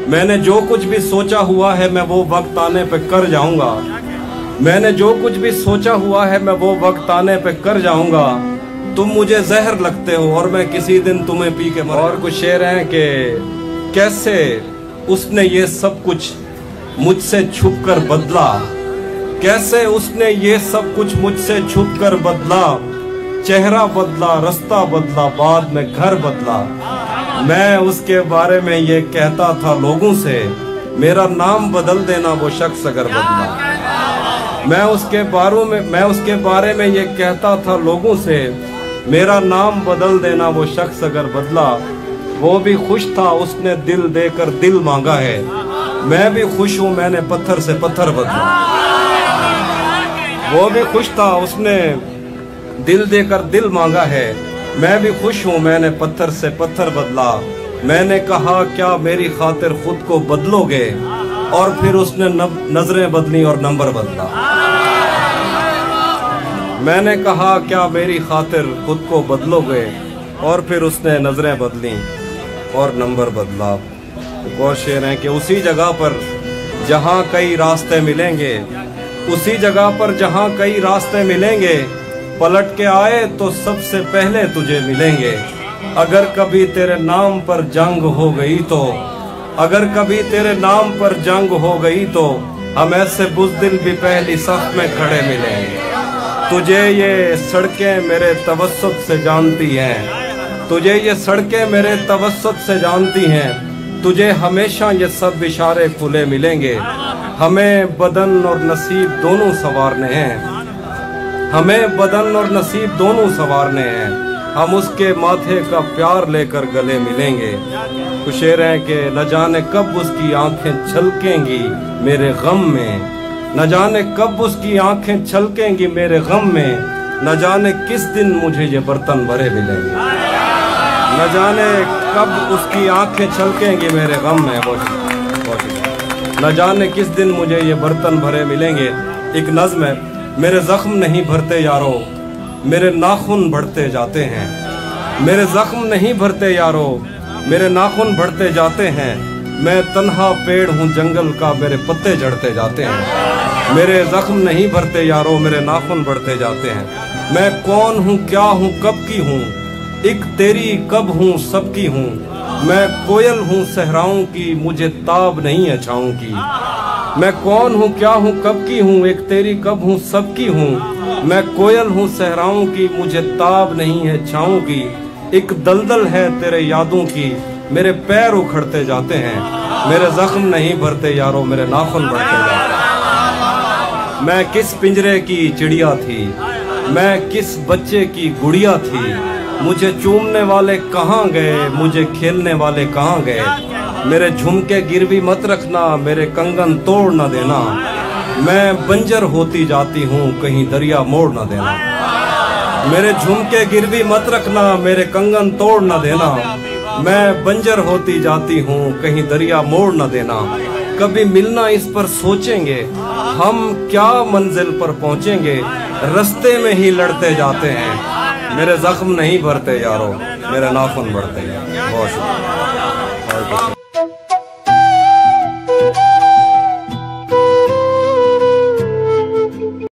मैंने जो कुछ भी सोचा हुआ है मैं वो वक्त आने पे कर जाऊंगा। मैंने जो कुछ भी सोचा हुआ है मैं वो वक्त आने पे कर जाऊंगा। तुम मुझे जहर लगते हो और मैं किसी दिन तुम्हें पी के मर। और कुछ शेर हैं कि कैसे उसने ये सब कुछ मुझसे छुप कर बदला, कैसे उसने ये सब कुछ मुझसे छुप कर बदला। चेहरा बदला, रास्ता बदला, बाद में घर बदला। मैं उसके बारे में ये कहता था लोगों से, मेरा नाम बदल देना वो शख्स अगर बदला। मैं उसके बारे में ये कहता था लोगों से, मेरा नाम बदल देना वो शख्स अगर बदला। वो भी खुश था उसने दिल देकर दिल मांगा है, मैं भी खुश हूँ मैंने पत्थर से पत्थर बदला। वो भी खुश था उसने दिल देकर दिल मांगा है, मैं भी खुश हूँ मैंने पत्थर से पत्थर बदला। मैंने कहा क्या मेरी खातिर खुद को बदलोगे, और फिर उसने नजरें बदली और नंबर बदला। मैंने कहा क्या मेरी खातिर खुद को बदलोगे, और फिर उसने नजरें बदली और नंबर बदला। एक और शेर है कि उसी जगह पर जहाँ कई रास्ते मिलेंगे, उसी जगह पर जहाँ कई रास्ते मिलेंगे, पलट के आए तो सबसे पहले तुझे मिलेंगे। अगर कभी तेरे नाम पर जंग हो गई तो, अगर कभी तेरे नाम पर जंग हो गई तो, हम ऐसे बुज़दिल भी पहली सफ में खड़े मिलेंगे। तुझे ये सड़कें मेरे तवस्सुत से जानती हैं, तुझे ये सड़कें मेरे तवस्सुत से जानती हैं। तुझे हमेशा ये सब इशारे खुले मिलेंगे। हमें बदन और नसीब दोनों संवारने हैं, हमें बदन और नसीब दोनों संवारने हैं। हम उसके माथे का प्यार लेकर गले मिलेंगे। कुछ शेर हैं कि न जाने कब उसकी आंखें छलकेंगी मेरे गम में, न जाने कब उसकी आंखें छलकेंगी मेरे गम में। न जाने किस दिन मुझे ये बर्तन भरे मिलेंगे, न जाने कब उसकी आंखें छलकेंगी मेरे गम में। न जाने किस दिन मुझे ये बर्तन भरे मिलेंगे। एक नज़्म है, मेरे जख्म नहीं भरते यारो, मेरे नाखून बढ़ते जाते हैं। मेरे जख्म नहीं भरते यारो, मेरे नाखून बढ़ते जाते हैं। मैं तन्हा पेड़ हूँ जंगल का, मेरे पत्ते झड़ते जाते हैं। मेरे जख्म नहीं भरते यारो, मेरे नाखून बढ़ते जाते हैं। मैं कौन हूँ, क्या हूँ, कब की हूँ, एक तेरी कब हूँ, सबकी हूँ। मैं कोयल हूँ सहराओं की, मुझे ताब नहीं है छाँव की। मैं कौन हूँ, क्या हूँ, कब की हूँ, एक तेरी कब हूँ, सबकी हूँ। मैं कोयल हूँ सहराओं की, मुझे ताब नहीं है छाँव की। एक दलदल है तेरे यादों की, मेरे पैर उखड़ते जाते हैं। मेरे जख्म नहीं भरते यारो, मेरे नाखून बढ़ते जाते हैं। मैं किस पिंजरे की चिड़िया थी, मैं किस बच्चे की गुड़िया थी। मुझे चूमने वाले कहाँ गए, मुझे खेलने वाले कहाँ गए। मेरे झुमके गिरवी मत रखना, मेरे कंगन तोड़ न देना। मैं बंजर होती जाती हूँ, कहीं दरिया मोड़ न देना। मेरे झुमके गिरवी मत रखना, मेरे कंगन तोड़ न देना। मैं बंजर होती जाती हूँ, कहीं दरिया मोड़ न देना। कभी मिलना इस पर सोचेंगे, हम क्या मंजिल पर पहुँचेंगे, रास्ते में ही लड़ते जाते हैं। मेरे जख्म नहीं भरते यारो, मेरे नाखून बढ़ते हैं। बहुत शुक्रिया।